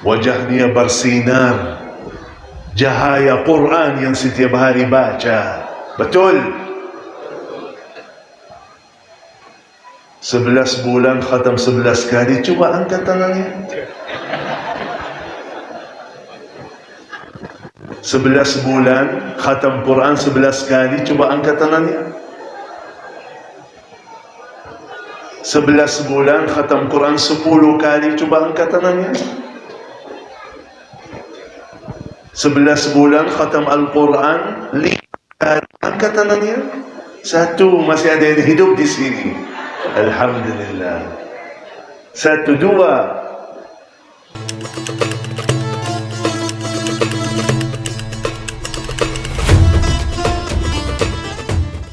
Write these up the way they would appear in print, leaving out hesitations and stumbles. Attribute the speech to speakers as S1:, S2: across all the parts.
S1: wajahnya bersinar, cahaya Quran yang setiap hari baca. Betul? 11 bulan khatam 11 kali. Coba angkat tangannya. 11 bulan khatam Quran 11 kali. Coba angkat tangannya. 11 bulan khatam Quran 10 kali. Coba angkat tangannya. 11 bulan khatam Al-Quran 5 kali. Angkat tangannya. 1, masih ada yang hidup di sini. Alhamdulillah. 1, 2.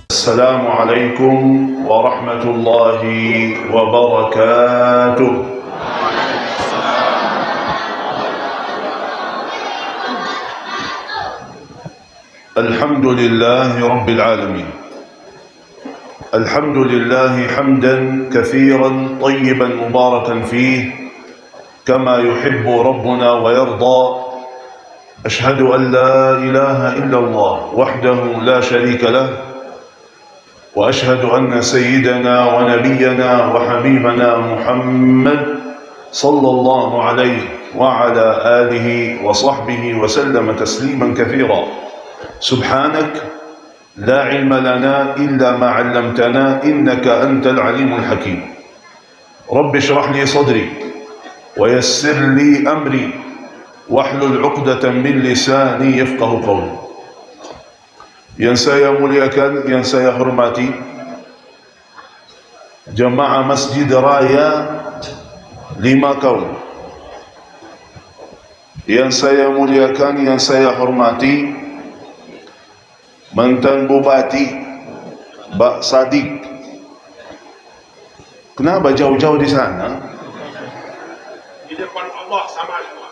S1: Assalamualaikum warahmatullahi wabarakatuh. Alhamdulillahi Rabbil Alamin. Alhamdulillahi hamdan kathiran tayyiban mubarakan fih kama yuhibbu Rabbuna wa yarda. Ashhadu an la ilaha illallah wahdahu la sharika lah wa ashhadu anna sayyidana wa nabiyyana wa habibana Muhammad sallallahu alaihi wa ala alihi wa sahbihi wa sallama tasliman kathira. Subhanak la ilma lana illa ma 'allamtana innaka antal alimul hakim. Rabbi shrah li sadri wa yassir li amri wahlul 'uqdatan min lisani yafqahu qawli. Yang saya muliakan, yang saya hormati, jemaah Masjid Raya 5 Kaum. Yang saya muliakan, yang saya hormati, mantan Bupati Pak Sadiq. Kenapa jauh-jauh di sana?
S2: Di depan Allah sama semua.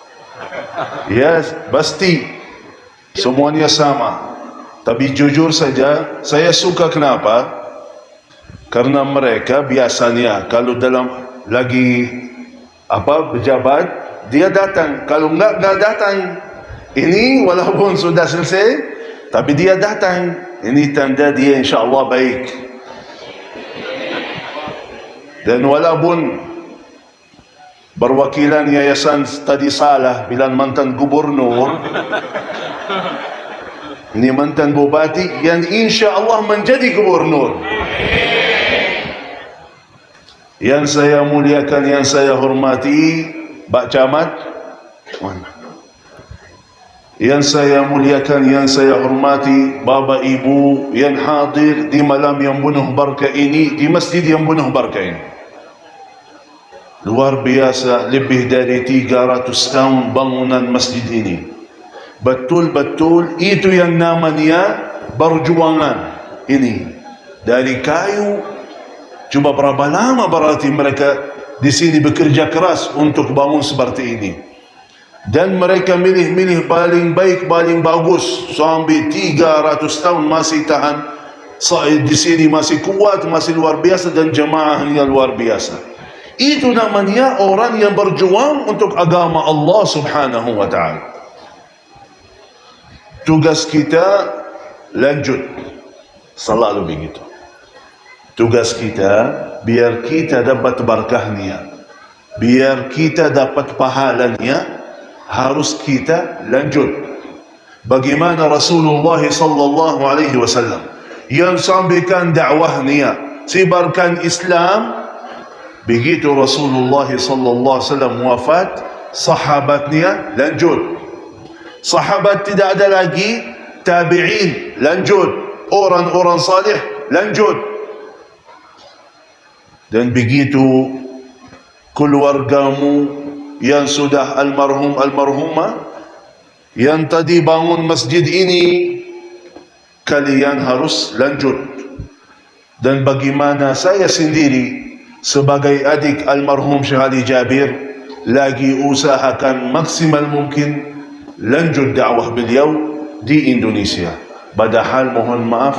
S1: Yes, pasti semuanya sama. Tapi jujur saja, saya suka. Kenapa? Karena mereka biasanya kalau dalam lagi berjabat, dia datang. Kalau enggak datang. Ini walaupun sudah selesai, tapi dia datang. Ini tanda dia insya-Allah baik. Dan walaupun perwakilan Yayasan Tadi Salah bilang mantan gubernur, ini mantan bupati yang insya Allah menjadi gubernur. Yang saya muliakan, yang saya hormati, Pak Camat. Yang saya muliakan, yang saya hormati, Bapak Ibu yang hadir di malam yang penuh berkah ini, di masjid yang penuh berkah ini. Luar biasa, lebih dari 300 tahun bangunan masjid ini. Betul-betul itu yang namanya perjuangan ini. Dari kayu. Coba berapa lama berarti mereka di sini bekerja keras untuk bangun seperti ini. Dan mereka milih-milih paling baik, paling bagus. Sampai 300 tahun masih tahan. Di sini masih kuat, masih luar biasa. Dan jemaahnya luar biasa. Itu namanya orang yang berjuang untuk agama Allah subhanahu wa ta'ala. Tugas kita lanjut. Selalu begitu. Tugas kita biar kita dapat berkahnya, biar kita dapat pahalanya, harus kita lanjut. Bagaimana Rasulullah sallallahu alaihi wasallam yang sampaikan dakwahnya, sebarkan Islam. Begitu Rasulullah sallallahu alaihi wasallam wafat, sahabatnya lanjut. Sahabat tidak ada lagi, tabi'in lanjut, orang-orang salih lanjut. Dan begitu keluargamu yang sudah almarhum almarhumah yang tadi bangun masjid ini, kalian harus lanjut. Dan bagaimana saya sendiri sebagai adik almarhum Syekh Ali Jabir lagi usahakan maksimal mungkin lanjut dakwah beliau di Indonesia. Padahal mohon maaf,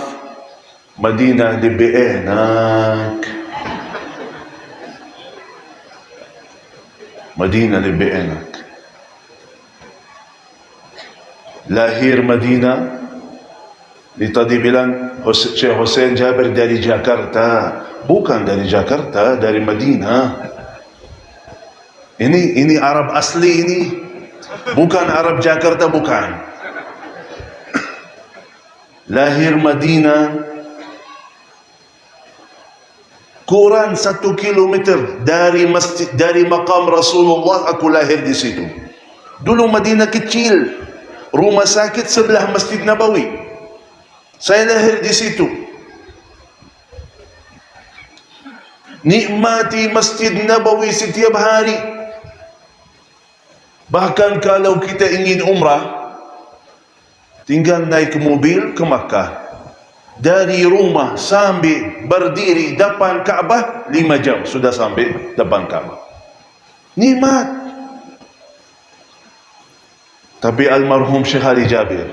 S1: Madinah lebih enak. Madinah lebih enak. lahir Madinah. Ni tadi bilang Syekh Hussein Jabir dari Jakarta. Bukan dari Jakarta, dari Madinah. Ini Arab asli ini. Bukan Arab Jakarta, bukan. Lahir Madinah. Kurang 1 kilometer dari masjid, dari makam Rasulullah, aku lahir di situ. Dulu Madinah kecil. Rumah sakit sebelah Masjid Nabawi. Saya lahir di situ. Nikmati Masjid Nabawi setiap hari. Bahkan kalau kita ingin umrah, tinggal naik mobil ke Makkah. Dari rumah sampai berdiri depan Kaabah 5 jam sudah sampai depan Kaabah. Nikmat. Tapi almarhum Syekh Ali Jabir,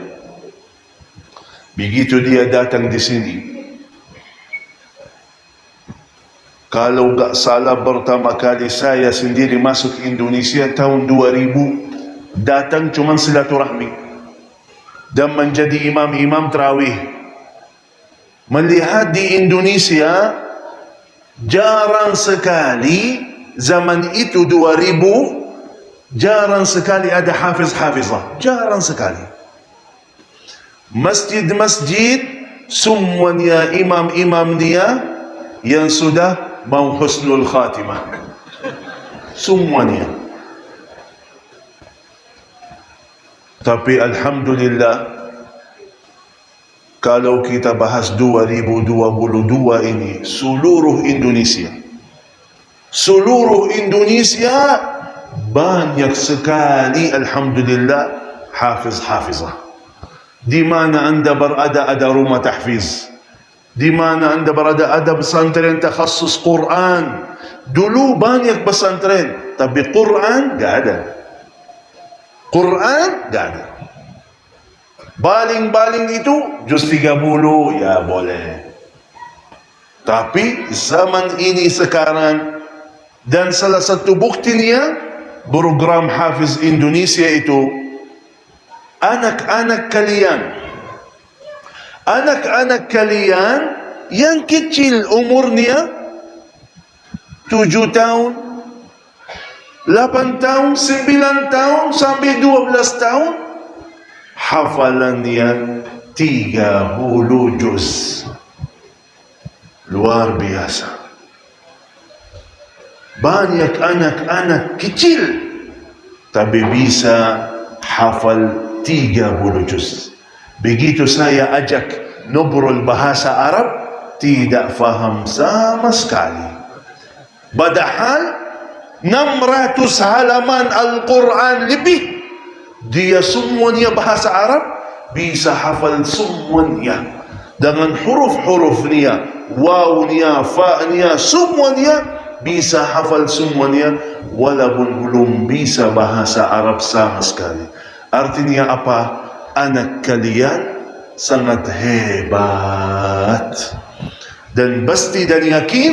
S1: begitu dia datang di sini, kalau tak salah pertama kali saya sendiri masuk Indonesia tahun 2000, datang cuma silaturahmi dan menjadi imam-imam tarawih. Melihat di Indonesia jarang sekali, zaman itu 2000, jarang sekali ada hafiz-hafizah, jarang sekali. Masjid-masjid semuanya imam-imam dia yang sudah mau husnul khatimah, semuanya. Tapi alhamdulillah, kalau kita bahas 2022 ini, seluruh Indonesia banyak sekali alhamdulillah hafiz-hafizah. Di mana anda berada ada rumah tahfiz. Di mana anda berada ada pesantren takhassus Quran. Dulu banyak pesantren, tapi Quran enggak ada. Quran enggak ada. Baling-baling itu juz 30 ya boleh. Tapi zaman ini sekarang, dan salah satu buktinya program Hafiz Indonesia itu, anak-anak kalian yang kecil umurnya 7 tahun, 8 tahun, 9 tahun sampai 12 tahun, hafalannya 30 juz. Luar biasa. Banyak anak-anak kecil tapi bisa hafal 30 juz. Begitu saya ajak ngobrol bahasa Arab, tidak faham sama sekali. Padahal 600 halaman Al-Quran lebih, dia semuanya bahasa Arab, bisa hafal semuanya dengan huruf-hurufnya, wawnya, fa'nya, semuanya bisa hafal semuanya, walaupun belum bisa bahasa Arab sama sekali. Artinya apa? Anak kalian sangat hebat. Dan pasti dan yakin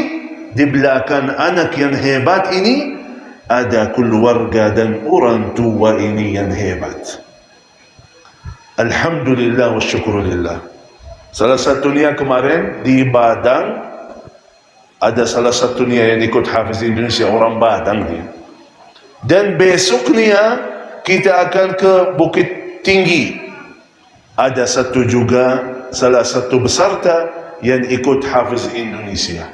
S1: di belakang anak yang hebat ini ada keluarga dan orang tua ini yang hebat. Alhamdulillah wa syukurillah. Salah satunya kemarin di Padang, ada salah satunya yang ikut Hafiz Indonesia, orang Padang dia. Dan besoknya kita akan ke Bukit Tinggi. Ada satu juga, salah satu peserta yang ikut Hafiz Indonesia.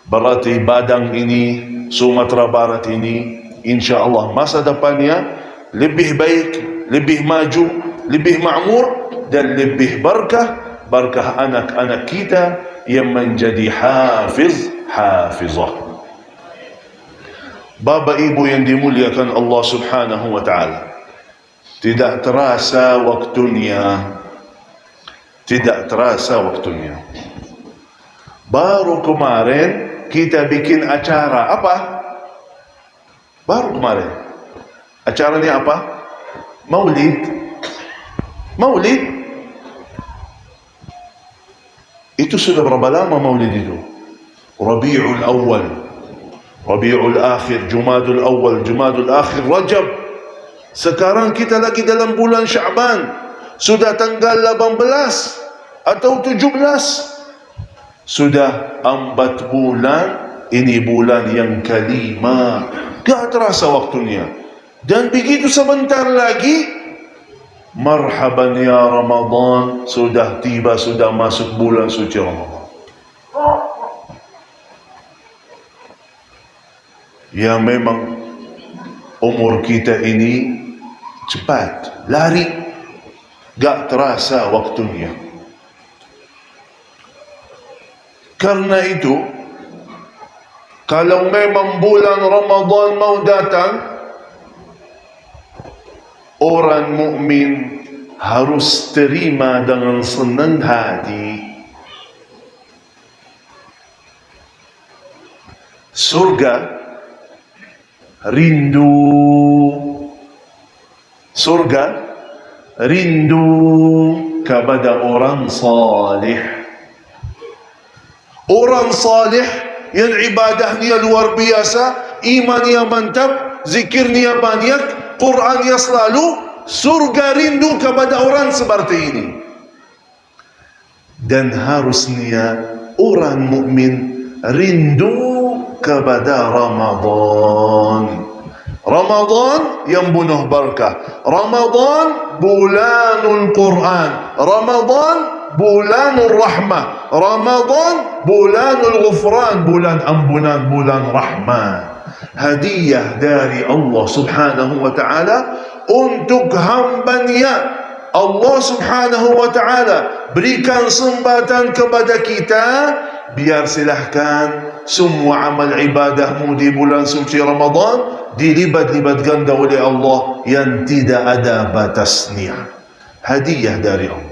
S1: Berarti Padang ini, Sumatera Barat ini, insya Allah masa depannya lebih baik, lebih maju, lebih makmur, dan lebih berkah anak-anak kita yang menjadi hafizah. Bapak Ibu yang dimuliakan Allah Subhanahu wa Ta'ala, tidak terasa waktunya. Baru kemarin kita bikin acara apa? Baru kemarin. Acaranya apa? Maulid. Itu sudah berapa lama maulid itu? Rabiul Awal, Rabiul Akhir, Jumadul Awal, Jumadul Akhir, Rajab. Sekarang kita lagi dalam bulan Sya'ban. sudah tanggal 18 atau 17. Sudah 4 bulan, ini bulan yang kelima. Gak terasa waktunya. Dan begitu sebentar lagi, marhaban ya Ramadan, sudah tiba, sudah masuk bulan suci Ramadan. Ya memang umur kita ini cepat, lari, gak terasa waktunya. Karena itu, kalau memang bulan Ramadan mau datang, orang mukmin harus terima dengan senang hati. Surga rindu, surga rindu kepada orang salih. Orang salih yang ibadahnya luar biasa, imannya mantap, zikirnya banyak, Qurannya selalu, surga rindu kepada orang seperti ini. Dan harusnya orang mukmin rindu kepada Ramadan. Ramadan yang penuh berkah. Ramadan bulanul Quran. Ramadan bulanul rahmah. Ramadan bulanul ghufran, bulan ampunan, bulan rahmat. Hadiah dari Allah subhanahu wa ta'ala untuk hambanya. Allah subhanahu wa ta'ala berikan sembatan kepada kita, biar silahkan semua amal ibadahmu di bulan suci Ramadan dilibat-libat ganda oleh Allah yang tidak ada batasnya. Hadiah dari Allah.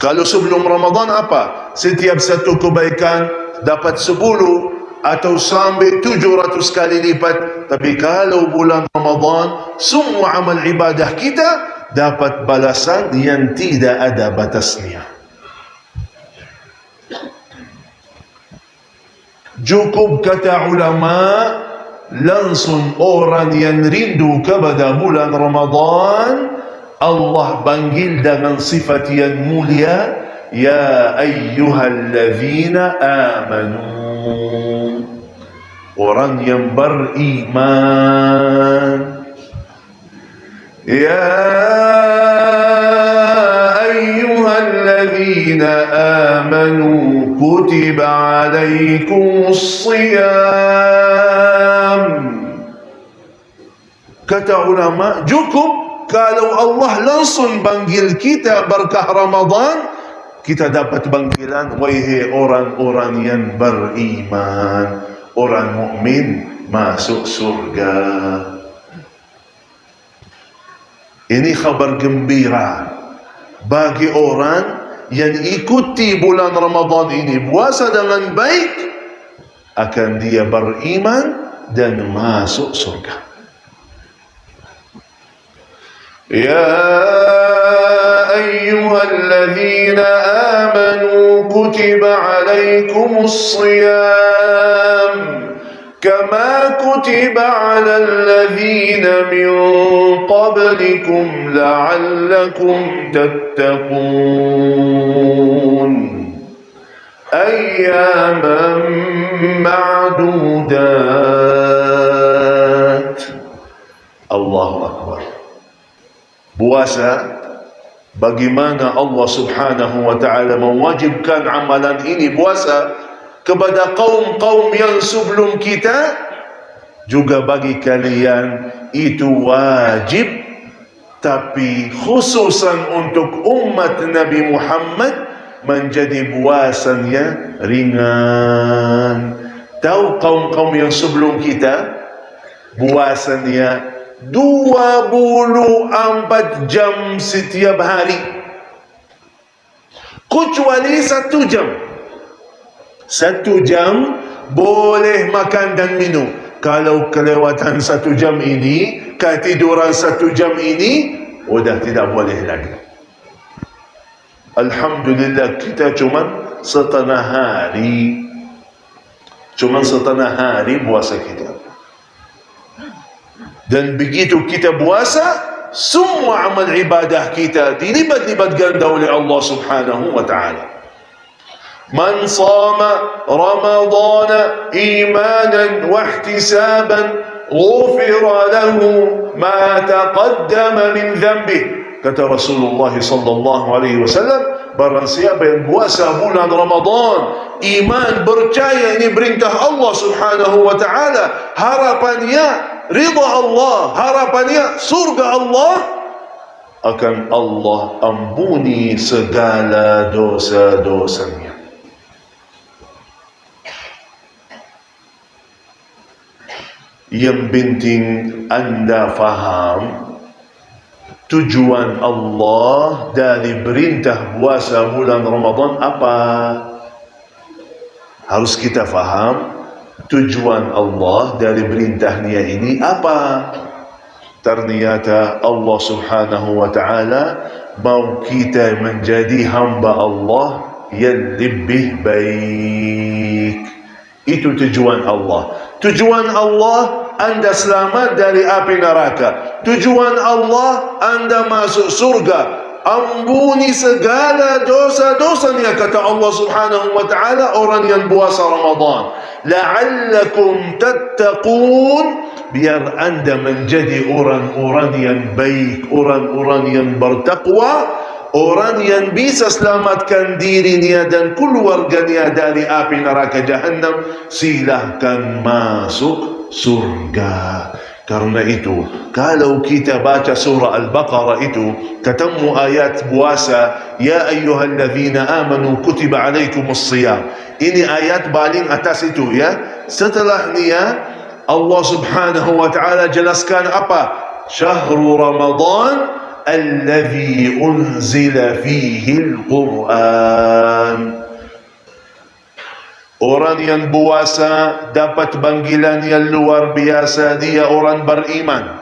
S1: Kalau sebelum Ramadan apa? Setiap satu kebaikan dapat 10 atau sampai 700 kali lipat. Tapi kalau bulan Ramadan, semua amal ibadah kita dapat balasan yang tidak ada batasnya. Cukup kata ulama, langsung orang yang rindu kepada bulan Ramadan, Allah panggil dengan sifat yang mulia, ya ayyuhalladzina amanu. Orang yang beriman. Ya ayyuhalladzina amanu kutiba alaikumus siyam. Kata ulama, cukup kalau Allah langsung panggil kita berkah Ramadan, kita dapat panggilan, wahai orang-orang yang beriman, orang mukmin masuk surga. Ini kabar gembira bagi orang yang ikuti bulan Ramadan ini, puasa dengan baik, akan dia beriman dan masuk surga. Ya ayyuhalladzina amanu kutiba alaikumus siyam كما كتب على الذين من قبلكم لعلكم تتقون أياما معدودات. الله أكبر. Puasa, bagaimana Allah subhanahu wa ta'ala mewajibkan amalan ini, puasa, kepada kaum-kaum yang sebelum kita, juga bagi kalian itu wajib, tapi khususan untuk umat Nabi Muhammad menjadi puasanya ringan. Tahu kaum-kaum yang sebelum kita puasanya 24 jam setiap hari, kecuali 1 jam. 1 jam boleh makan dan minum. Kalau kelewatan 1 jam ini, ketiduran 1 jam ini, sudah tidak boleh lagi. Alhamdulillah, kita cuma setengah hari. Cuma setengah hari puasa kita. Dan begitu kita puasa, semua amal ibadah kita dilipat-lipat ganda oleh Allah Subhanahu wa ta'ala. Man sama Ramadana imanan wa ihtisaban ghufira lahu ma taqaddama min dhanbih. Kata Rasulullah sallallahu alaihi wasallam, barang siapa yang puasa bulan Ramadan, iman, percaya ini perintah Allah Subhanahu wa ta'ala, harapannya ridha Allah, harapannya surga Allah, akan Allah ampuni segala dosa-dosanya. Yang penting anda faham tujuan Allah dari perintah puasa bulan Ramadan apa? Harus kita faham tujuan Allah dari perintahnya ini apa? Ternyata Allah Subhanahu wa ta'ala mau kita menjadi hamba Allah yang lebih baik. Itu tujuan Allah. Tujuan Allah anda selamat dari api neraka. Tujuan Allah anda masuk surga. Ampuni segala dosa-dosanya, kata Allah Subhanahu wa ta'ala, orang yang puasa Ramadan. La'allakum tattaqun, biar anda menjadi orang-orang yang baik, orang-orang yang bertakwa, orang yang bisa selamatkan dirinya dan keluarganya dari api neraka Jahannam. Silahkan masuk surga. Karena itu, kalau kita baca surah Al-Baqarah itu, ketemu ayat puasa, ya ayyuhalladzina amanu kutiba alaikumus shiyam. Ini ayat paling atas itu ya. Setelah ni ya, Allah Subhanahu wa ta'ala jelaskan apa? Syahrul Ramadan alladhi unzila fihi al-Quran. Orang yang puasa dapat panggilan yang luar biasa, dia orang beriman.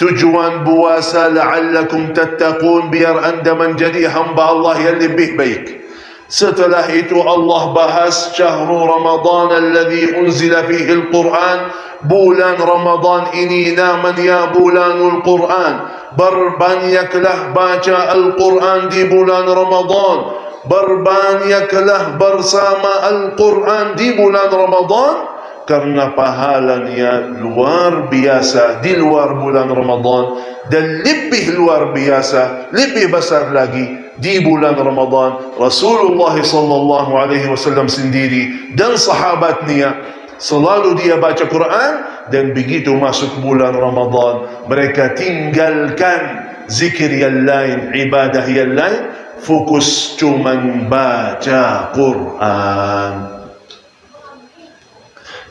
S1: Tujuan puasa la'allakum tattaqun, biar anda menjadi hamba Allah yang lebih baik. Setelah itu Allah bahas syahrul Ramadan alladhi unzila fihi al-Quran. Bulan Ramadan ini namanya bulanul Quran. Berbanyaklah baca Al-Quran di bulan Ramadan. Berbanyaklah bersama Al-Quran di bulan Ramadan, karena pahalanya luar biasa di luar bulan Ramadan, dan lebih luar biasa, lebih besar lagi di bulan Ramadan. Rasulullah sallallahu alaihi wasallam sendiri dan sahabatnya selalu dia baca Quran, dan begitu masuk bulan Ramadan mereka tinggalkan zikir yang lain, ibadah yang lain, fokus cuman baca Quran.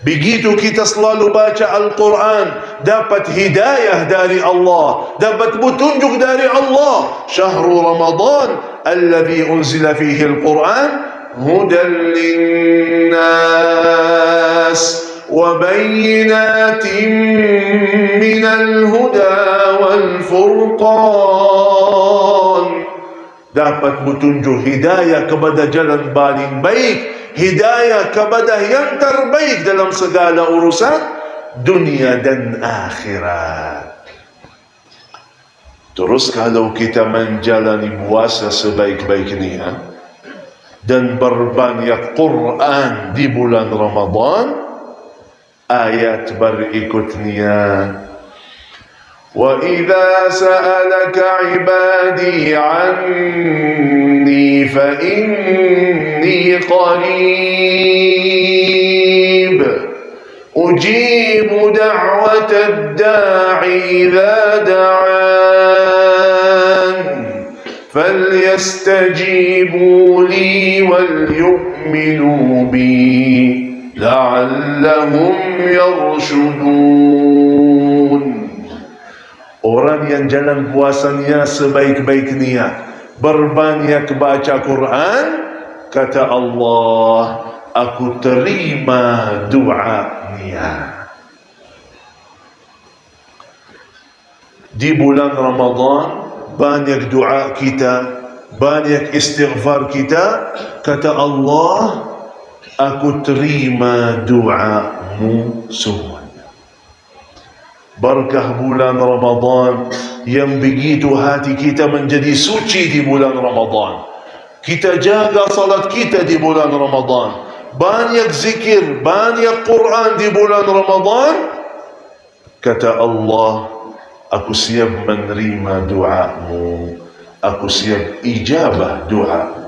S1: Begitu kita selalu baca Al-Quran, dapat hidayah dari Allah, dapat petunjuk dari Allah. Syahrul Ramadan alladhi unzila fihi al-Quran hudan linnas wa bayyinatin minal huda wal furqan. Dapat petunjuk hidayah kepada jalan paling baik, hidayah kepada yang terbaik dalam segala urusan dunia dan akhirat. Terus kalau kita menjalani puasa sebaik-baiknya dan berbanyak Quran di bulan Ramadan, ayat berikutnya, وَإِذَا سَأَلَكَ عِبَادِي عَنِّي فَإِنِّي قَرِيبٌ أُجِيبُ دَعْوَةَ الدَّاعِ إِذَا دَعَانِ فَلْيَسْتَجِيبُوا لِي وَلْيُؤْمِنُوا بِي لَعَلَّهُمْ يَرْشُدُونَ. Orang yang jalan puasanya sebaik-baiknya, berbanyak baca Quran, kata Allah, aku terima doanya. Di bulan Ramadan banyak doa kita, banyak istighfar kita, kata Allah, aku terima doamu semua. Berkah bulan Ramadan yang begitu hati kita menjadi suci di bulan Ramadan. Kita jaga salat kita di bulan Ramadan. Banyak zikir, banyak Quran di bulan Ramadan. Kata Allah, aku siap menerima doamu. Aku siap ijabah doa.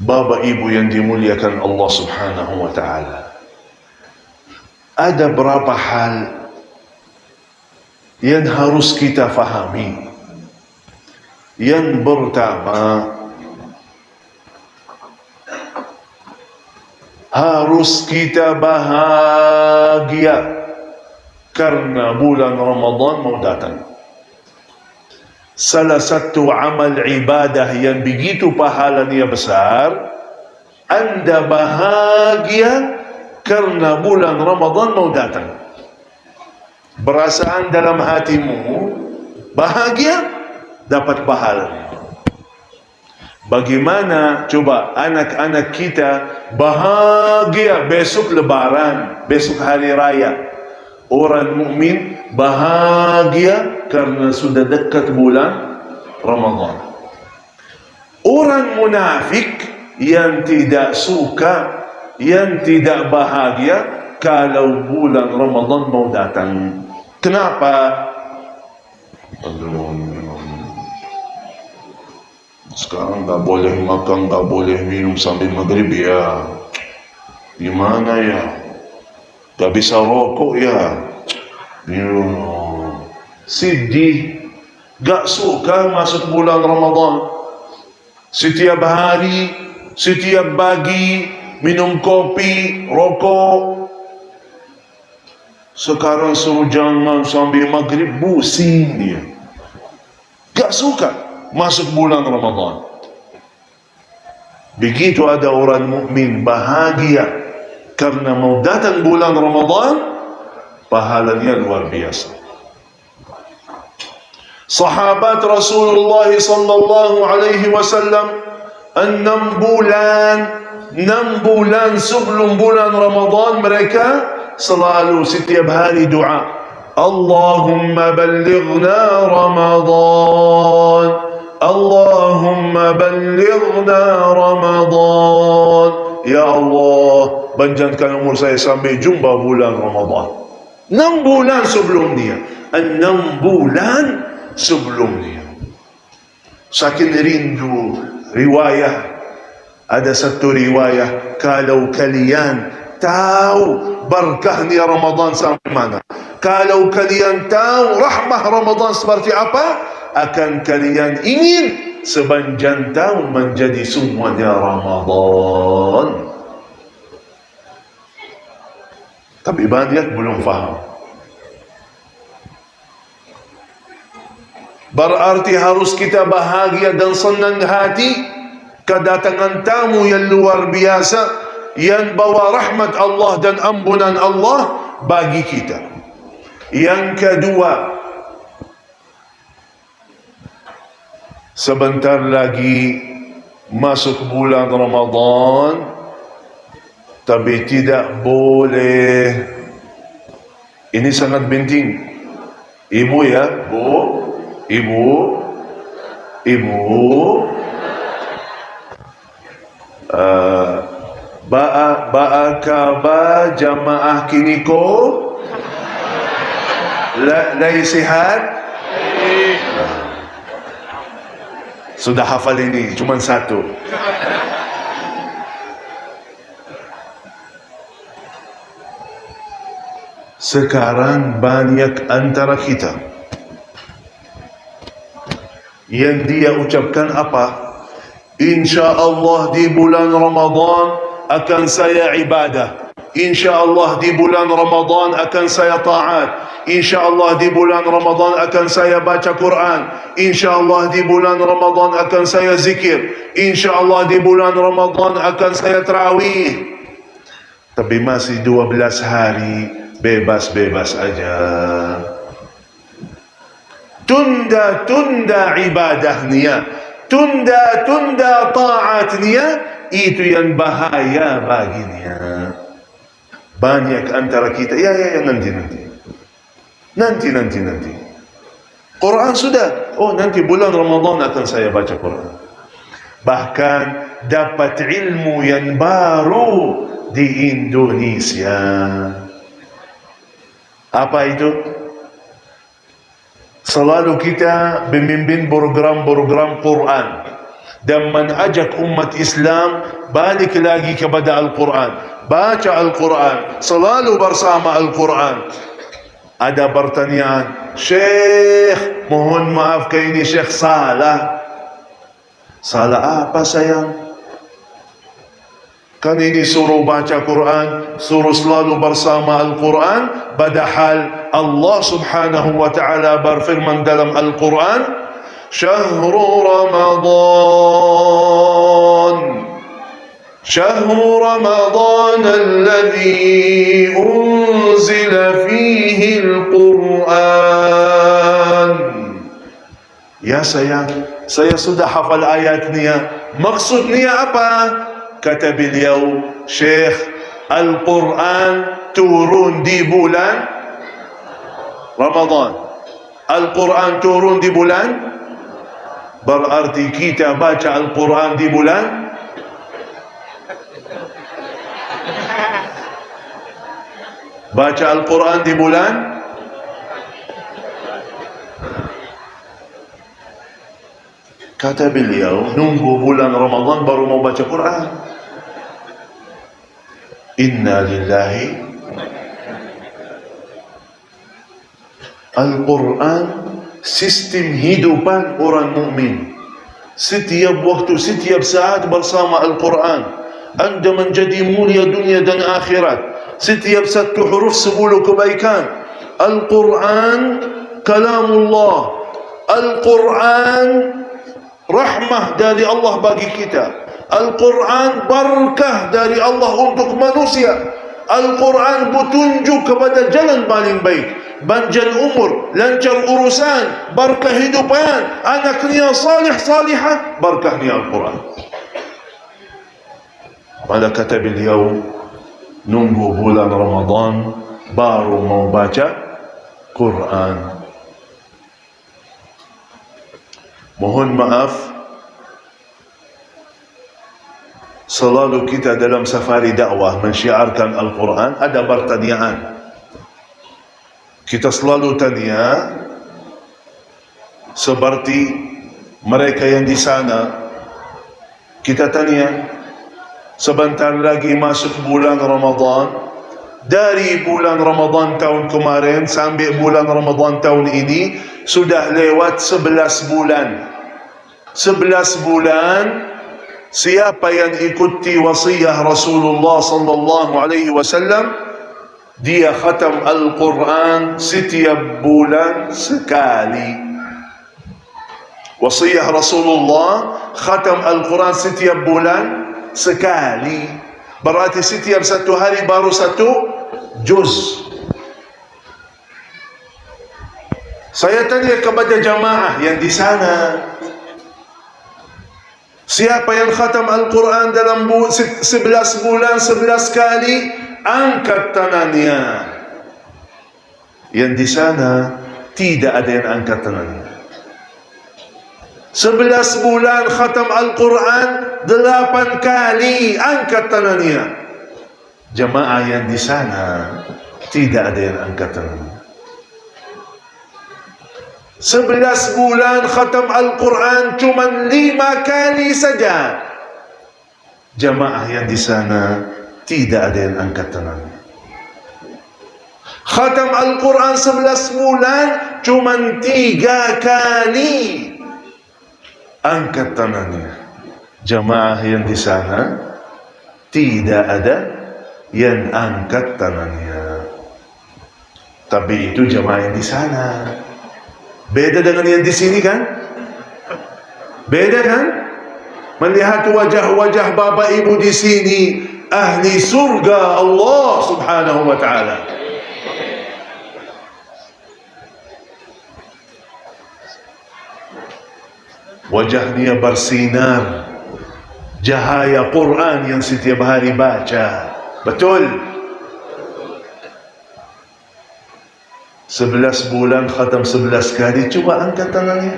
S1: Bapak ibu yang dimuliakan Allah subhanahu wa ta'ala, ada berapa hal yang harus kita fahami. Yang pertama, harus kita bahagia karena bulan Ramadan mau datang. Salah satu amal ibadah yang begitu pahalanya besar, anda bahagia karena bulan Ramadan mau datang. Perasaan dalam hatimu bahagia, dapat pahalanya. Bagaimana coba anak-anak kita bahagia besok lebaran, besok hari raya. Orang mukmin bahagia karena sudah dekat bulan Ramadan. Orang munafik yang tidak suka, yang tidak bahagia kalau bulan Ramadan mau datang. Kenapa? Sekarang tak boleh makan, tak boleh minum sampai maghrib ya. Gimana ya? Tak bisa rokok ya. Sedih. Gak suka masuk bulan Ramadan. Setiap hari, setiap pagi minum kopi, rokok. Sekarang suruh jangan sampai maghrib, pusing dia. Gak suka masuk bulan Ramadan. Begitu ada orang mukmin bahagia karena mau datang bulan Ramadan, pahalanya luar biasa. Sahabat Rasulullah sallallahu alaihi wasallam 6 bulan sebelum bulan Ramadan mereka selalu setiap hari doa, Allahumma ballighna Ramadan, Allahumma ballighna Ramadan. Ya Allah, panjangkan umur saya sampai jumpa bulan Ramadan. 6 bulan sebelum dia. 6 bulan sebelum dia. Saking rindu riwayah. Ada satu riwayah, kalau kalian tahu berkahnya Ramadan sampai mana, kalau kalian tahu rahmah Ramadan seperti apa, akan kalian ingin sepanjang tahun menjadi semuanya Ramadan. Tapi banyak belum faham. Berarti harus kita bahagia dan senang hati kedatangan tamu yang luar biasa yang bawa rahmat Allah dan ampunan Allah bagi kita. Yang kedua, sebentar lagi masuk bulan Ramadan, tapi tidak boleh, ini sangat penting, ibu ya, ibu ba'a kaba jamaah kiniko lay sihat. Sudah hafal ini, cuma satu. Sekarang banyak antara kita yang dia ucapkan apa? InsyaAllah di bulan Ramadan akan saya ibadah. InsyaAllah di bulan Ramadan akan saya taat. InsyaAllah di bulan Ramadan akan saya baca Quran. InsyaAllah di bulan Ramadan akan saya zikir. InsyaAllah di bulan Ramadan akan saya tarawih. Tapi masih 12 hari, bebas-bebas aja. Tunda ibadahnya, tunda taatnya, itu yang bahaya baginya. Banyak antara kita, nanti. Quran sudah, nanti bulan Ramadan akan saya baca Quran. Bahkan dapat ilmu yang baru di Indonesia. Apa itu? Selalu kita memimpin program-program Quran dan mengajak umat Islam balik lagi kepada Al-Quran, baca Al-Quran, selalu bersama Al-Quran. Ada pertanyaan, Syekh, mohon maaf ke ini Syekh salah. Salah apa sayang? Kan ini suruh baca Quran, suruh selalu bersama Al-Quran, padahal Allah subhanahu wa ta'ala berfirman dalam Al-Quran, Syahru Ramadan alladhi unzila fihi Al-Quran. Ya sayang, saya sudah hafal ayatnya. Maksudnya apa? Kata beliau, Syekh, Al-Quran turun di bulan Ramadan. Al-Quran turun di bulan, berarti kita baca Al-Quran di bulan kata beliau, nunggu bulan Ramadan baru mau baca Quran. Inna lillahi. Al-Quran sistem hidupan orang mukmin. Setiap waktu, setiap saat bersama Al-Quran, Anda menjadi mulia dunia dan akhirat. Setiap satu huruf 10 kebaikan. Al-Quran kalamullah. Al-Quran rahmah dari Allah bagi kita. Al-Quran barakah dari Allah untuk manusia. Al-Quran petunjuk kepada jalan paling baik, panjang umur, lancar urusan, barakah hidupan, anaknya salih salihah, barakahnya Al-Quran. Pada kata beliau, nunggu bulan Ramadan baru mau baca Quran. Mohon maaf, selalu kita dalam safari dakwah mensyiarkan Al-Quran, ada pertanyaan. Kita selalu tanya, seperti mereka yang di sana, kita tanya, sebentar lagi masuk bulan Ramadan. Dari bulan Ramadan tahun kemarin sampai bulan Ramadan tahun ini sudah lewat 11 bulan. 11 bulan. Siapa yang ikuti wasiyah Rasulullah sallallahu alaihi wasallam, dia khatam Al-Quran setiap bulan sekali. Wasiyah Rasulullah, khatam Al-Quran setiap bulan sekali. Berarti setiap satu hari baru satu juz. Saya tanya kepada jamaah yang di sana, siapa yang khatam Al-Quran dalam 11 bulan 11 kali, angkat tangannya. Yang di sana tidak ada yang angkat tangannya. 11 bulan khatam Al-Quran 8 kali, angkat tangannya. Jamaah yang di sana tidak ada yang angkat tangannya. 11 bulan khatam Al-Quran cuma 5 kali saja. Jamaah yang di sana tidak ada yang angkat tangannya. Khatam Al-Quran 11 bulan cuma 3 kali. Angkat tangannya. Jamaah yang di sana tidak ada yang angkat tangannya. Tapi itu jamaah yang di sana. Beda dengan yang di sini kan? Beda kan? Melihat wajah-wajah bapak ibu di sini, ahli surga Allah subhanahu wa ta'ala. Wajahnya bersinar, cahaya Quran yang setiap hari baca. Betul? 11 bulan khatam 11 kali. Cuba angkat tangannya.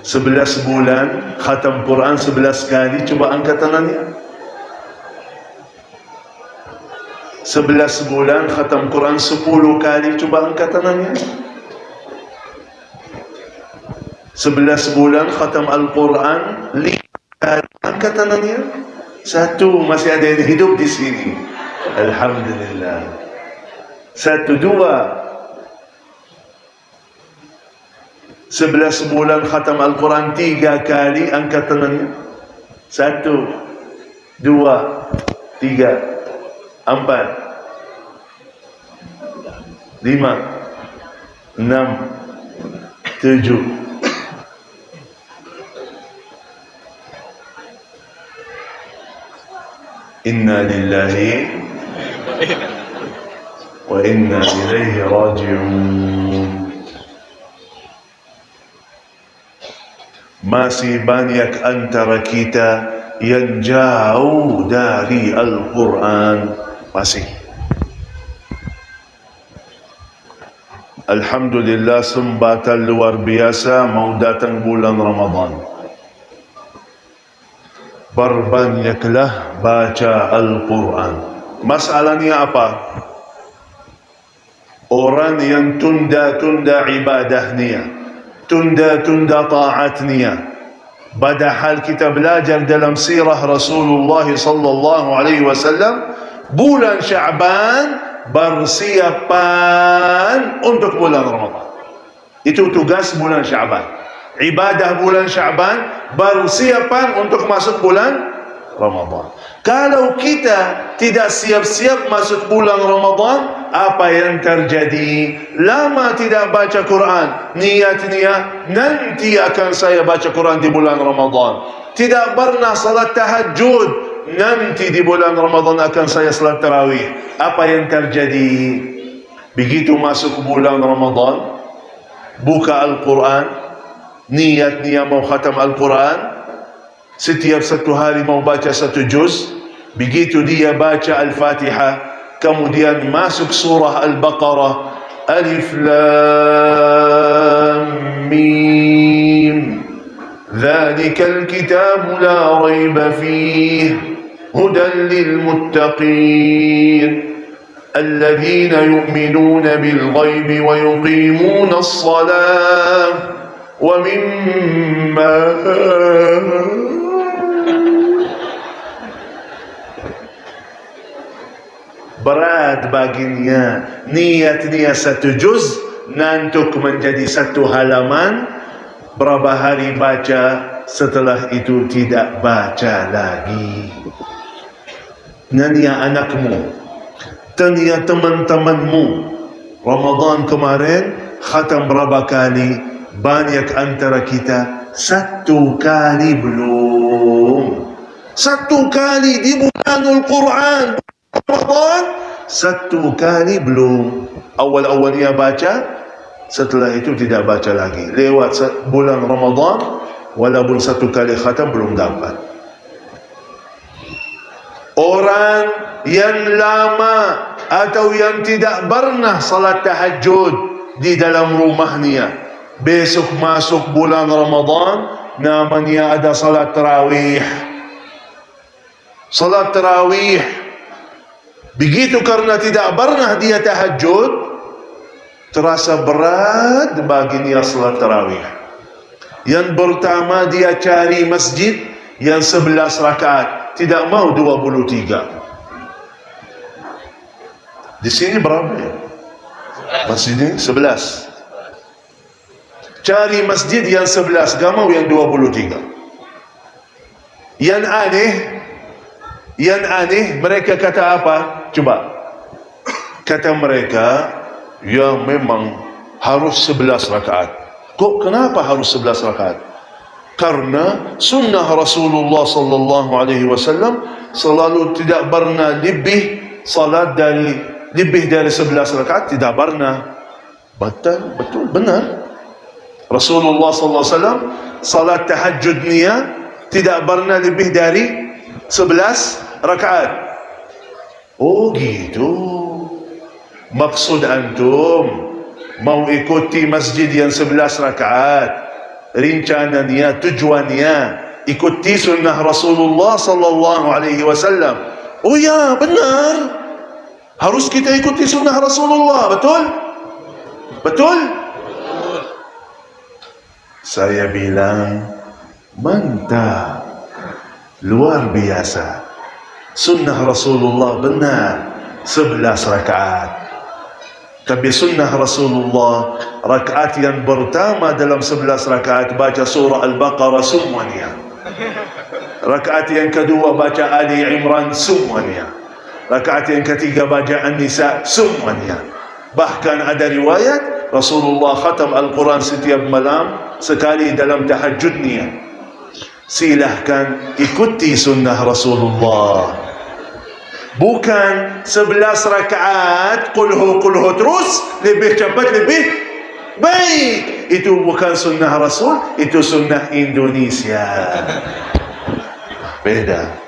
S1: 11 bulan khatam Quran 11 kali. Cuba angkat tangannya. 11 bulan khatam Quran 10 kali. Cuba angkat tangannya. 11 bulan khatam Al-Quran 5 kali. Angkat tangannya. 1, masih ada yang hidup di sini. Alhamdulillah. 1, 2. 11 bulan khatam Al-Quran 3 kali. Angkat tangannya. 1, 2, 3, 4, 5, 6, 7. Inna lillahi wa inna ilaihi raji'un. Masih banyak antara kita yang jauh dari Al-Quran. Masih. Alhamdulillah, sembatan luar biasa. Mau datang bulan Ramadan, berbanyaklah baca Al-Quran. Masalahnya apa? Orang yang tunda-tunda ibadahnya, tunda-tunda taatnya. Padahal kita belajar dalam sirah Rasulullah sallallahu alaihi wasallam, bulan Sya'ban bersiapan untuk bulan Ramadan. Itu tugas bulan Sya'ban. Ibadah bulan Sya'ban bersiapan untuk masuk bulan Ramadan. Kalau kita tidak siap-siap masuk bulan Ramadan, apa yang terjadi? Lama tidak baca Quran, niat-niat nanti akan saya baca Quran di bulan Ramadan. Tidak pernah salat tahajud, nanti di bulan Ramadan akan saya salat tarawih. Apa yang terjadi? Begitu masuk bulan Ramadan, buka Al-Quran, niat-niat mau khatam Al-Quran, setiap 1 hari mau baca 1 juz. Begitu dia baca Al-Fatihah, kemudian masuk surah Al-Baqarah, Alif Lam Mim, Dzalikal kitabu la raiba fihi hudan lil muttaqin الذين يؤمنون بالغيب ويقيمون الصلاة ومما berat baginya niat-niat 1 juz nantuk menjadi 1 halaman. Berapa hari baca, setelah itu tidak baca lagi. Nanya anakmu, tanya teman-temanmu, Ramadan kemarin khatam berapa kali? Banyak antara kita 1 kali belum. 1 kali di bulanul Quran Ramadan, 1 kali belum. Awal-awalnya baca, setelah itu tidak baca lagi. Lewat bulan Ramadan, walaupun 1 kali khatam belum dapat. Orang yang lama atau yang tidak pernah salat tahajud di dalam rumahnya, besok masuk bulan Ramadan, namanya ada salat tarawih. Salat tarawih. Begitu karena tidak pernah dia tahajud, terasa berat baginya salat tarawih. Yang pertama dia cari masjid yang 11 rakaat, tidak mau 23. Di sini berapa ya? Masjidnya 11. Cari masjid yang 11, gak mau yang 23. Yang aneh, mereka kata apa? Coba. Kata mereka, ya memang harus 11 rakaat. Kok kenapa harus 11 rakaat? Karena sunnah Rasulullah sallallahu alaihi wasallam selalu tidak pernah salat lebih dari 11 rakaat, tidak pernah. Betul, benar. Rasulullah sallallahu alaihi wasallam salat tahajudnya tidak pernah lebih dari 11 rakaat. Oh gitu. Maksud antum mau ikuti masjid yang 11 rakaat, rencananya, tujuannya ikuti sunnah Rasulullah sallallahu alaihi wasallam. Oh ya, benar. Harus kita ikuti sunnah Rasulullah, betul? Betul? Saya bilang, mantap. Luar biasa. Sunnah Rasulullah benar 11 rakaat. Tapi sunnah Rasulullah rakaat yang pertama dalam 11 rakaat baca surah Al-Baqarah semuanya. Rakaat yang kedua baca Ali Imran semuanya. Rakaat yang ketiga baca An-Nisa semuanya. Bahkan ada riwayat Rasulullah khatam Al-Quran setiap malam sekali dalam tahajudnya. Silahkan ikuti sunnah Rasulullah. Bukan 11 rakaat kulhu terus, lebih cepat lebih baik. Itu bukan sunnah Rasul, itu sunnah Indonesia. Beda.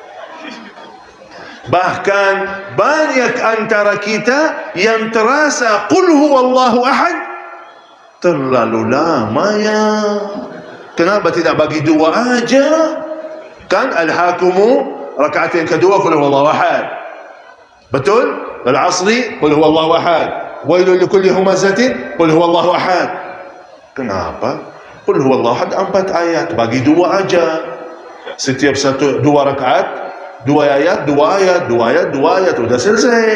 S1: Bahkan banyak antara kita yang terasa qul huwallahu ahad terlalu lama ya. Kenapa tidak bagi 2 aja? Kan al-hakumu rakaat yang kedua qul huwallahu ahad. Betul? Al-asri qul huwallahu ahad. Wailul likulli humazatin qul huwallahu ahad. Kenapa? Qul huwallahu ahad 4 ayat, bagi 2 aja. Setiap 2 rakaat 2 ayat, 2 ayat, 2 ayat, 2 ayat, sudah selesai.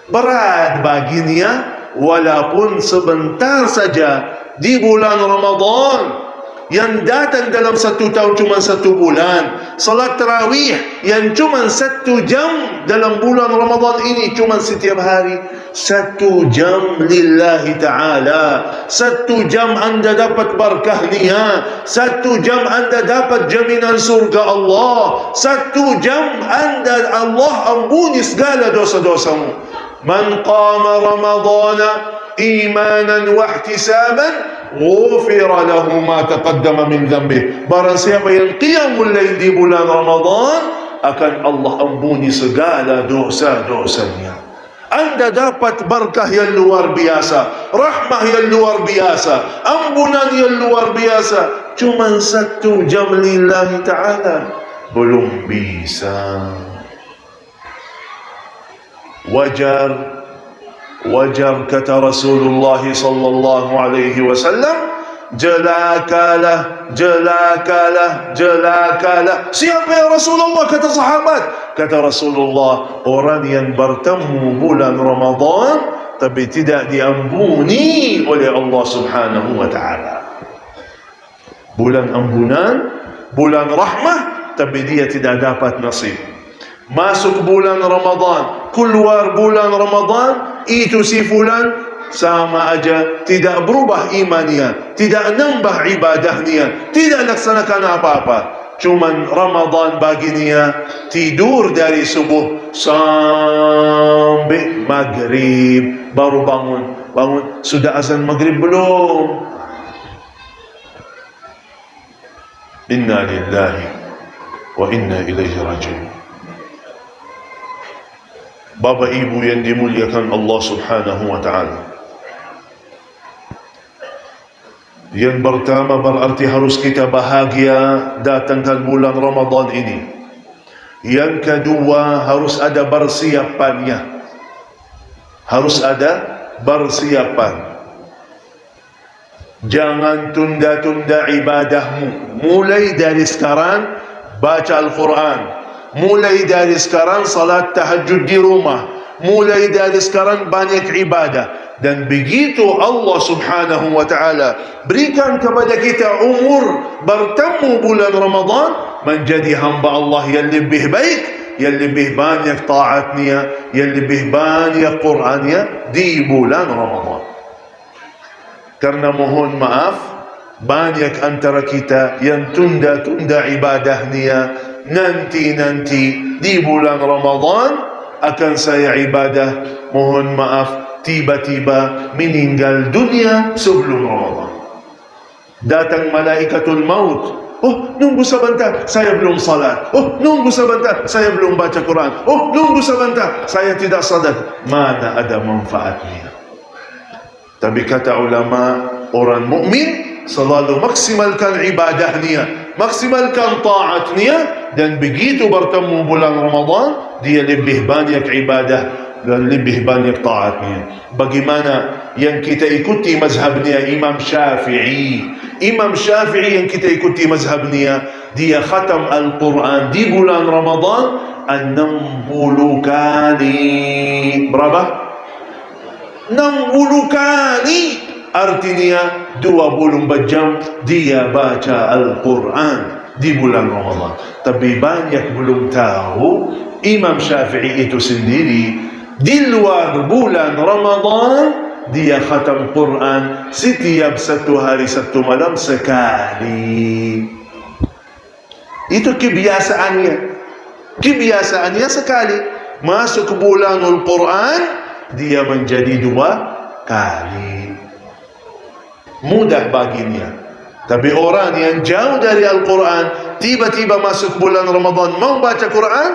S1: Berat baginya walaupun sebentar saja di bulan Ramadan yang datang dalam 1 tahun cuma 1 bulan. Salat tarawih yang cuma 1 jam dalam bulan Ramadan ini, cuma setiap hari 1 jam lillahi ta'ala. 1 jam anda dapat barakahnya. 1 jam anda dapat jaminan surga Allah. 1 jam anda Allah ampuni segala dosa-dosamu. Man qama ramadana imanan wa ihtisaban ghufira lahu ma taqaddama min dhanbih. Barang siapa yang qiyamul lail di bulan Ramadan, akan Allah ampuni segala dosa-dosanya. Anda dapat berkah yang luar biasa, rahmah yang luar biasa, ampunan yang luar biasa, cuma 1 jam lillahi ta'ala. Belum bisa. Wajar kata Rasulullah sallallahu alaihi wasallam, jelakalah. Siapa ya Rasulullah? Kata sahabat. Kata Rasulullah, orang yang bertemu bulan Ramadan tapi tidak diampuni oleh Allah subhanahu wa ta'ala. Bulan ampunan, bulan rahmah, tapi dia tidak dapat nasib. Masuk bulan Ramadan, keluar bulan Ramadan, itu si fulan sama aja tidak berubah imannya, tidak nambah ibadahnya, tidak laksanakan apa-apa. Cuman Ramadan baginya tidur dari subuh sampai maghrib, baru bangun sudah azan maghrib belum. Inna lillahi wa inna ilaihi raji'un. Bapak ibu yang dimuliakan Allah subhanahu wa ta'ala, yang pertama berarti harus kita bahagia datangkan bulan Ramadan ini. Yang kedua harus ada persiapannya, harus ada persiapan. Jangan tunda-tunda ibadahmu. Mulai dari sekarang baca Al-Quran. Mulai dari sekarang salat tahajud di rumah. Mulai dari sekarang banyak ibadah. Dan begitu Allah subhanahu wa ta'ala berikan kepada kita umur bertemu bulan Ramadan, menjadi hamba Allah yang lebih baik, yang lebih banyak taatnya, yang lebih banyak Qur'annya di bulan Ramadan. Karena mohon maaf, banyak antara kita yang tunda-tunda ibadahnya, nanti di bulan Ramadan akan saya ibadah, mohon maaf, tiba-tiba meninggal dunia sebelum Ramadan. Datang malaikatul maut Oh, nunggu sebentar, saya belum salat. Oh, nunggu sebentar, saya belum baca Quran. Oh, nunggu sebentar, saya tidak sadar. Mana ada manfaatnya? Tapi kata ulama, orang mukmin selalu maksimalkan ibadahnya, maksimalkan taatnya, dan begitu bertemu bulan Ramadan, dia lebih banyak ibadah dan lebih banyak taatnya. Bagaimana yang kita ikuti mazhabnya Imam Syafi'i. Imam Syafi'i yang kita ikuti mazhabnya, dia khatam Al-Quran di bulan Ramadan 60 kali. Berapa? 60 kali. Artinya 24 jam dia baca Al-Quran di bulan Ramadan. Tapi banyak belum tahu Imam Syafi'i itu sendiri di luar bulan Ramadan dia khatam Quran setiap satu hari satu malam sekali. Itu kebiasaannya. Kebiasaannya sekali. Masuk bulanul Quran dia menjadi 2 kali. Mudah baginya. Tapi orang yang jauh dari Al-Quran, tiba-tiba masuk bulan Ramadan mau baca Quran,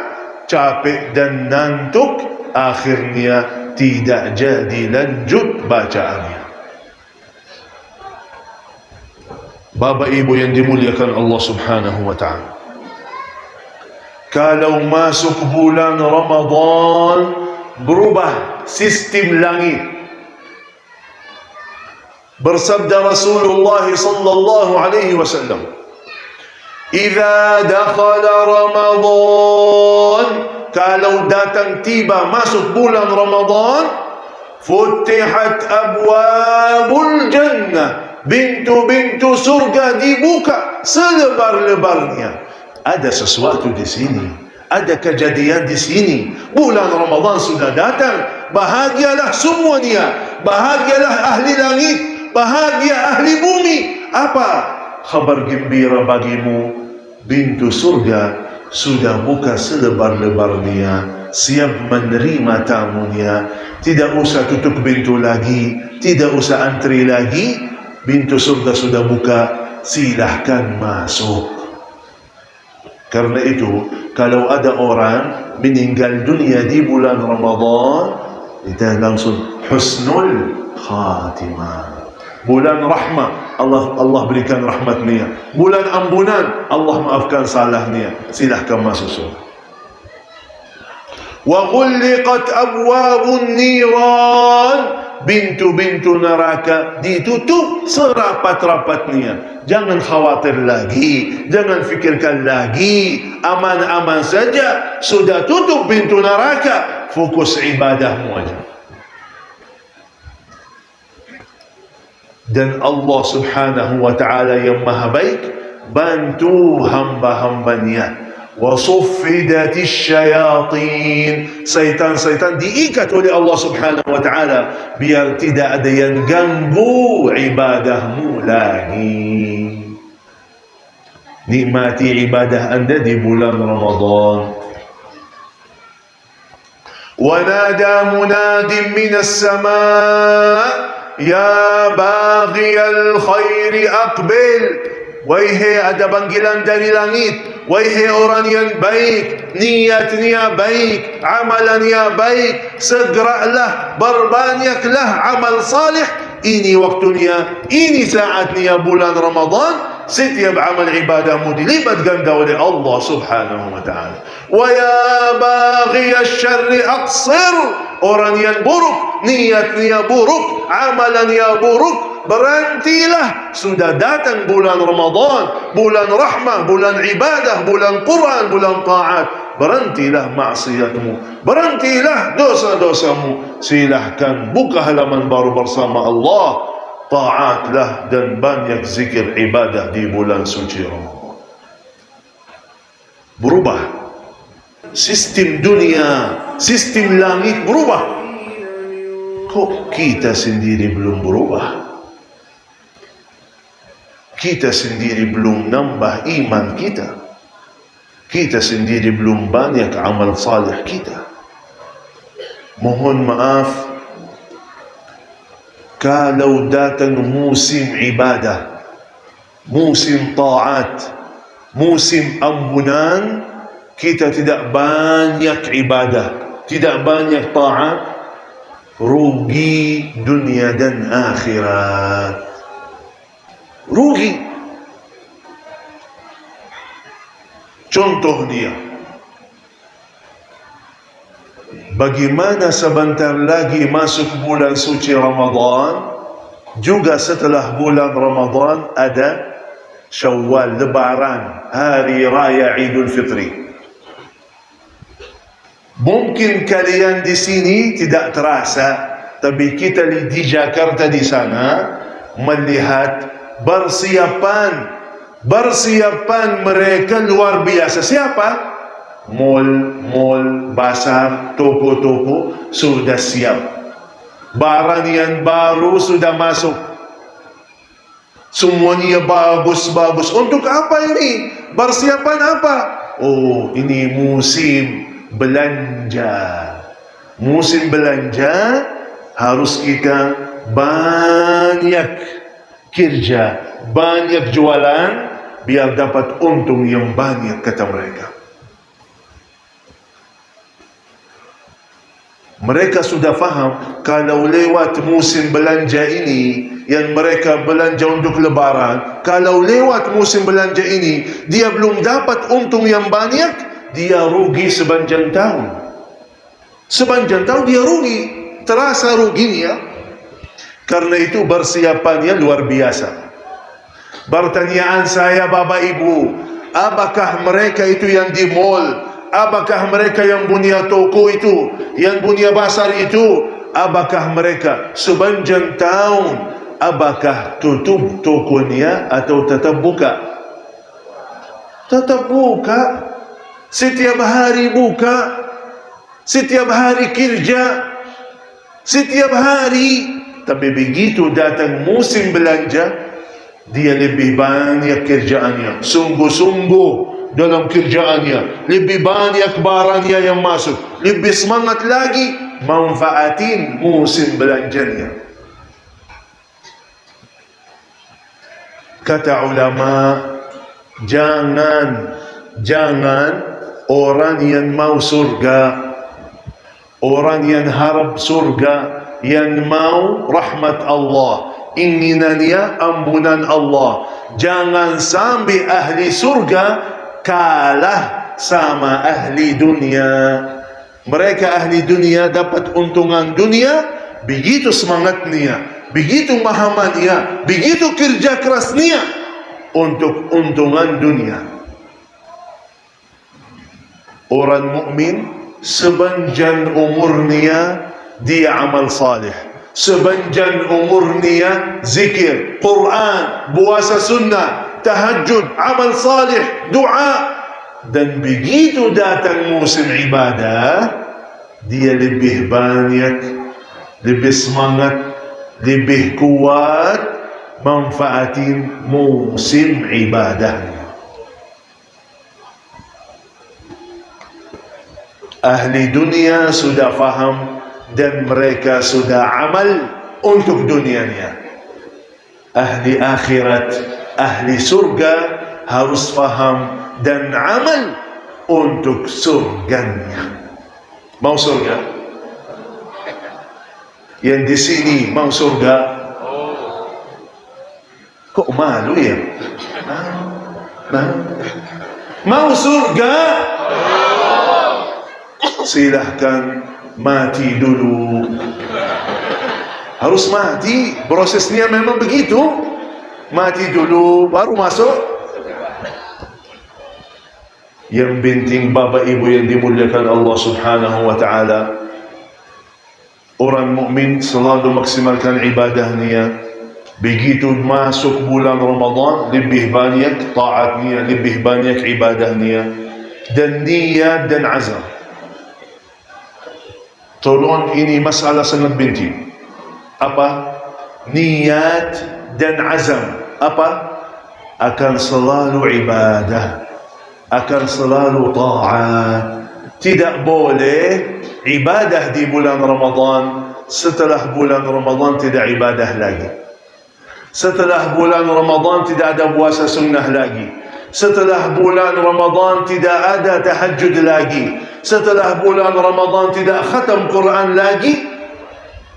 S1: capek dan ngantuk, akhirnya tidak jadi lanjut bacaannya. Bapak ibu yang dimuliakan Allah subhanahu wa ta'ala, kalau masuk bulan Ramadan berubah sistem langit. Bersabda Rasulullah sallallahu alaihi wasallam, "Idza dakhala Ramadan," kalau datang tiba masuk bulan Ramadan, "Futihat abwabul jannah," pintu-pintu surga dibuka selebar-lebarnya. Ada sesuatu di sini, ada kejadian di sini. Bulan Ramadan sudah datang. Bahagialah semuanya. Bahagialah ahli langit, bahagia ahli bumi. Apa kabar gembira bagimu? Pintu surga sudah buka selebar-lebarnya, siap menerima tamunya. Tidak usah tutup pintu lagi, tidak usah antri lagi. Pintu surga sudah buka, silahkan masuk. Karena itu, kalau ada orang meninggal dunia di bulan Ramadan, kita langsung husnul khatimah. Bulan rahmah, Allah berikan rahmatnya. Bulan ampunan, Allah maafkan salahnya. Silahkan masuk surga. Wa ghulliqat abwabun niran, pintu-pintu neraka ditutup serapat-rapatnya. Jangan khawatir lagi, jangan fikirkan lagi, aman-aman saja. Sudah tutup pintu neraka, fokus ibadahmu aja. Dan Allah subhanahu wa ta'ala yang maha baik bantu hamba-hambanya. وَصُفِّدَتِ الشَّيَاطِينَ, syaitan-syaitan diikat oleh Allah subhanahu wa ta'ala biar tidak ada yang ganggu ibadahmu lagi. Nikmati ibadah anda di bulan Ramadan. وَنَادَى مُنَادٍ مِّنَ السَّمَاءِ يَا بَاغِيَ الْخَيْرِ أَقْبِلْ. Wahai ada panggilan dari langit, wahai orang yang baik, niatnya baik, amalannya baik, segeralah, berbanyaklah amal salih. Ini waktunya, ini saatnya bulan Ramadan. Setiap amal ibadahmu dilipat ganda oleh Allah subhanahu wa ta'ala. Wa ya baghi asy-syarri aqsir. Orang yang buruk, niatnya buruk, amalannya buruk, berhentilah. Sudah datang bulan Ramadan, bulan rahmah, bulan ibadah, bulan Quran, bulan taat. Berhentilah maksiatmu, berhentilah dosa-dosamu. Silahkan buka halaman baru bersama Allah. Taatlah dan banyak zikir ibadah di bulan suci Ramadan. Berubah sistem dunia, sistem langit berubah. Kok kita sendiri belum berubah? Kita sendiri belum nambah iman kita. Kita sendiri belum banyak amal salih kita. Mohon maaf, kalau datang musim ibadah, musim taat, musim ambunan, kita tidak banyak ibadah, tidak banyak taat, rugi dunia dan akhirat. Rugi. Contoh dia, bagaimana sebentar lagi masuk bulan suci Ramadan, juga setelah bulan Ramadan ada Syawal, Lebaran, Hari Raya Idul Fitri. Mungkin kalian di sini tidak terasa, tapi kita di Jakarta di sana melihat persiapan mereka luar biasa. Siapa? Mall, pasar, toko-toko sudah siap. Barang yang baru sudah masuk. Semuanya bagus-bagus. Untuk apa ini? Persiapan apa? Oh, ini musim belanja. Musim belanja harus kita banyak kerja, banyak jualan, biar dapat untung yang banyak, kata mereka. Mereka sudah faham kalau lewat musim belanja ini, yang mereka belanja untuk lebaran, kalau lewat musim belanja ini dia belum dapat untung yang banyak, dia rugi sepanjang tahun. Sepanjang tahun dia rugi, terasa ruginya. Karena itu persiapannya luar biasa. Pertanyaan saya, Bapak Ibu, apakah mereka itu yang di mall, apakah mereka yang punya toko itu, yang punya pasar itu, apakah mereka sepanjang tahun, apakah tutup tokonya atau tetap buka? Tetap buka. Setiap hari buka, setiap hari kerja, setiap hari. Tapi begitu datang musim belanja, dia lebih banyak kerjaannya, sungguh-sungguh dalam kerjaannya, lebih banyak barangnya yang masuk, lebih semangat lagi manfaatin musim belanjanya. Kata ulama, jangan orang yang mau surga, orang yang harap surga, yang mau rahmat Allah, inginannya ampunan Allah, jangan sampai ahli surga kalah sama ahli dunia. Mereka ahli dunia dapat untungan dunia, begitu semangatnya, begitu pahamannya, begitu kerja kerasnya untuk untungan dunia. Orang mukmin sepanjang umurnya dia amal salih, sepanjang umurnya zikir, Quran, puasa sunnah, tahajud, amal salih, doa. Dan begitu datang musim ibadah, dia lebih banyak, lebih semangat, lebih kuat manfaatin musim ibadahnya. Ahli dunia sudah faham dan mereka sudah amal untuk dunianya. Ahli akhirat, ahli surga harus faham dan amal untuk surganya. Mau surga? Yang di sini mau surga? Kok malu ya? Mau surga? Silahkan mati dulu. Harus mati, prosesnya memang begitu. Mati dulu baru masuk. Yang penting Bapak Ibu yang dimuliakan Allah Subhanahu wa taala, orang mukmin selalu maksimalkan ibadahnya. Begitu masuk bulan Ramadan, lebih banyak taatnya, lebih banyak ibadahnya, dan niat dan azam. Tolong, ini masalah sangat penting. Apa? Niat dan azam. Apa? Akan selalu ibadah, akan selalu taat. Tidak boleh ibadah di bulan Ramadan, setelah bulan Ramadan tidak ibadah lagi. Setelah bulan Ramadan tidak ada puasa sunnah lagi. Setelah bulan Ramadan tidak ada tahajud lagi. Setelah bulan Ramadan tidak khatam Quran lagi.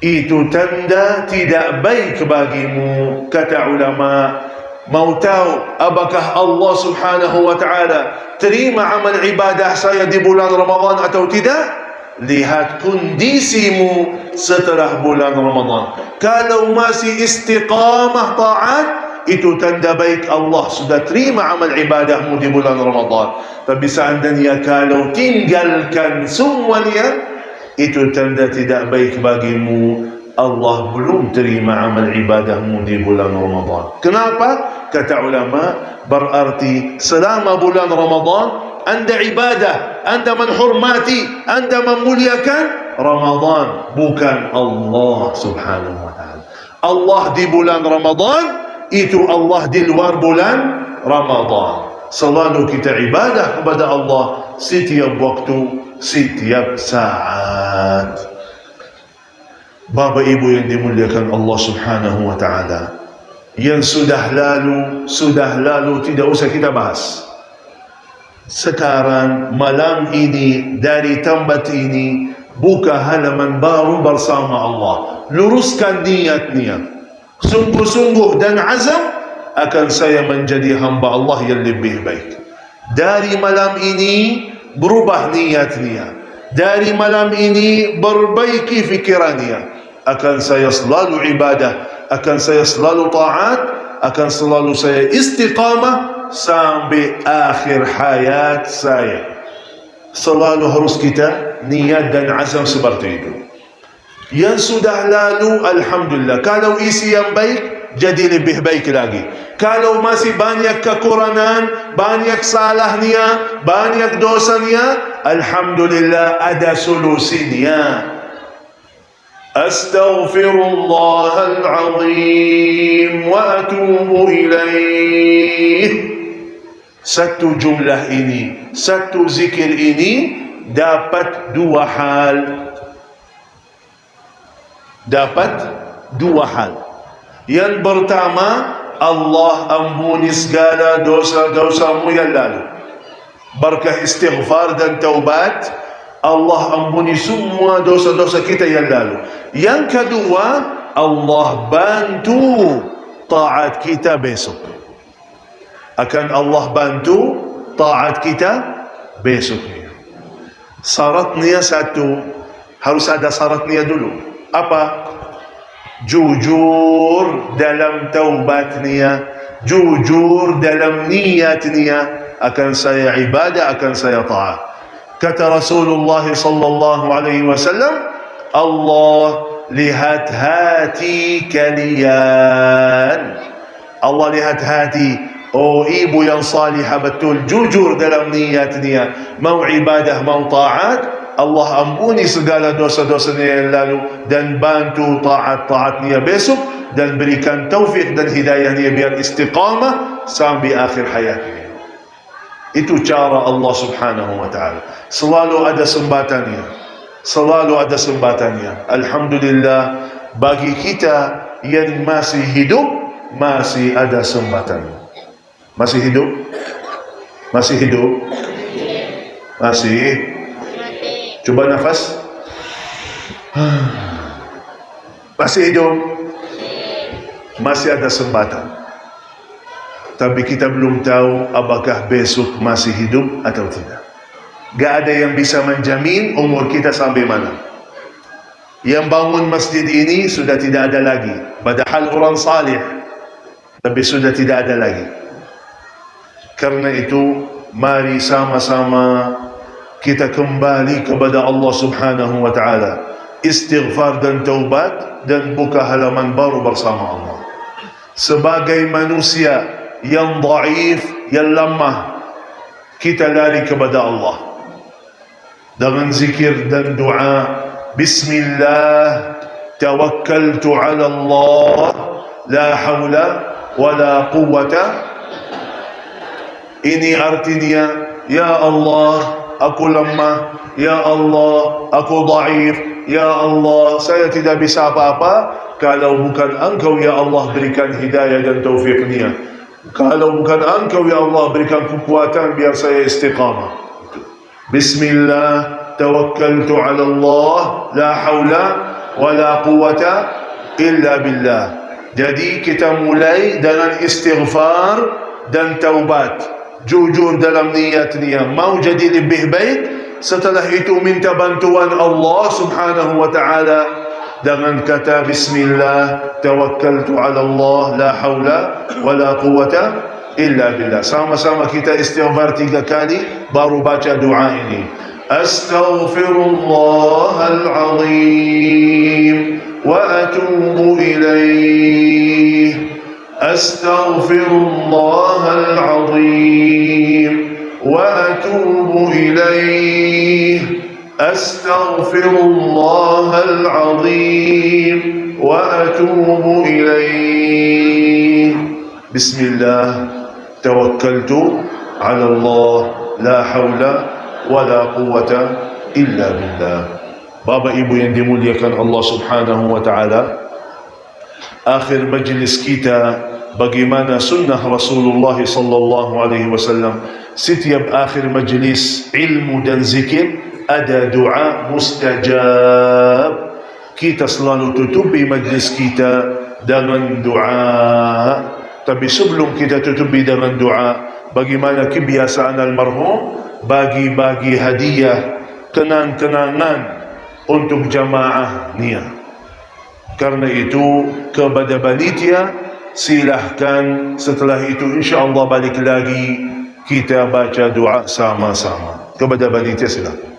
S1: Itu tanda tidak baik bagimu. Kata ulama, mau tahu apakah Allah subhanahu wa ta'ala terima amal ibadah saya di bulan Ramadan atau tidak? Lihat kondisimu setelah bulan Ramadan. Kalau masih istiqamah taat, itu tanda baik Allah sudah terima amal ibadahmu di bulan Ramadan. Tapi seandainya kalau tinggalkan semuanya, itu tanda tidak baik bagimu. Allah belum terima amal ibadahmu di bulan Ramadan. Kenapa? Kata ulama, berarti selama bulan Ramadan anda ibadah, anda menghormati, anda memuliakan Ramadan, bukan Allah subhanahu wa ta'ala. Allah di bulan Ramadan, itu Allah di luar bulan Ramadan. Selalu kita ibadah kepada Allah setiap waktu, setiap saat. Bapak ibu yang dimuliakan Allah subhanahu wa ta'ala, yang sudah lalu tidak usah kita bahas. Sekarang malam ini dari tempat ini buka halaman baru bersama Allah. Luruskan niat-niat, sungguh-sungguh dan azam akan saya menjadi hamba Allah yang lebih baik. Dari malam ini berubah niat-niat. Dari malam ini perbaiki fikirannya. Akan saya selalu ibadah, akan saya selalu taat, akan selalu saya istiqamah sampai akhir hayat saya. Selalu harus kita niat dan azam seperti itu. Yang sudah lalu, alhamdulillah. Kalau isi yang baik, jadi lebih baik lagi. Kalau masih banyak kekurangan, banyak salahnya, banyak dosanya, alhamdulillah ada solusinya. Astaghfirullahal azim wa atubu ilaih. Satu jumlah ini, satu zikir ini dapat dua hal. Dapat dua hal. Yang pertama, Allah ampuni segala dosa-dosamu yang lalu. Berkah istighfar dan taubat, Allah ampuni semua dosa-dosa kita yang lalu. Yang kedua, Allah bantu taat kita besok. Akan Allah bantu taat kita besoknya. Syaratnya satu, harus ada syaratnya dulu. Apa? Jujur dalam taubatnya, jujur dalam niatnya. Akan saya ibadah, akan saya taat. Kata Rasulullah sallallahu alaihi wasallam, Allah lihat hati kalian. Allah lihat hati. Oh ibu yang salihah betul, jujur dalam niatnya, mau ibadah, mau taat, Allah ampuni segala dosa-dosanya yang lalu dan bantu taat-taatnya besok dan berikan taufik dan hidayahnya biar istiqamah sampai akhir hayatnya. Itu cara Allah subhanahu wa ta'ala. Selalu ada sembatannya, selalu ada sembatannya. Alhamdulillah, bagi kita yang masih hidup, masih ada sembatannya. Masih hidup? Masih hidup? Masih? Coba nafas. Masih hidup? Masih ada sembatan. Tapi kita belum tahu apakah besok masih hidup atau tidak. Gak ada yang bisa menjamin umur kita sampai mana. Yang bangun masjid ini sudah tidak ada lagi. Padahal orang salih, tapi sudah tidak ada lagi. Karena itu, mari sama-sama kita kembali kepada Allah subhanahu wa ta'ala. Istighfar dan taubat dan buka halaman baru bersama Allah. Sebagai manusia yang dhaif, yang lemah, kita lari kepada Allah dengan zikir dan doa. Bismillah, tawakkaltu ala Allah, la hawla wa la quwwata. Ini artinya, ya Allah, aku lemah, ya Allah, aku dhaif, ya Allah, saya tidak bisa apa-apa kalau bukan Engkau ya Allah berikan hidayah dan taufiknya. Kalau bukan Engkau ya Allah berikan kekuatan biar saya istiqamah. Bismillah, tawakkaltu ala Allah, la haula wa la quwata illa billah. Jadi kita mulai dengan istighfar dan taubat. Jujur dalam niat-niat. Mau jadi lebih baik, setelah itu minta bantuan Allah subhanahu wa ta'ala dengan kata Bismillah, tawakkaltu ala Allah, la haula wa la quwata illa billah. Sama-sama kita istighfar 3 kali baru baca doa ini. Astaghfirullahal azim wa atubu ilaih. Astaghfirullahal azim wa atubu ilaih. Astaghfirullahal azim wa atubu ilaih. Bismillah, tawakkaltu ala Allah, la haula wa la quwata illa billah. Bapak Ibu yang dimuliakan Allah subhanahu wa ta'ala, akhir majlis kita bagaimana sunnah Rasulullah sallallahu alaihi wasallam. Setiap akhir majlis ilmu dan zikir ada doa mustajab. Kita selalu tutupi majlis kita dengan doa. Tapi sebelum kita tutupi dengan doa, bagaimana kebiasaan almarhum bagi-bagi hadiah, kenang-kenangan untuk jamaah niat. Karena itu kepada panitia silahkan setelah itu insya Allah balik lagi kita baca doa sama-sama. Kepada panitia silahkan.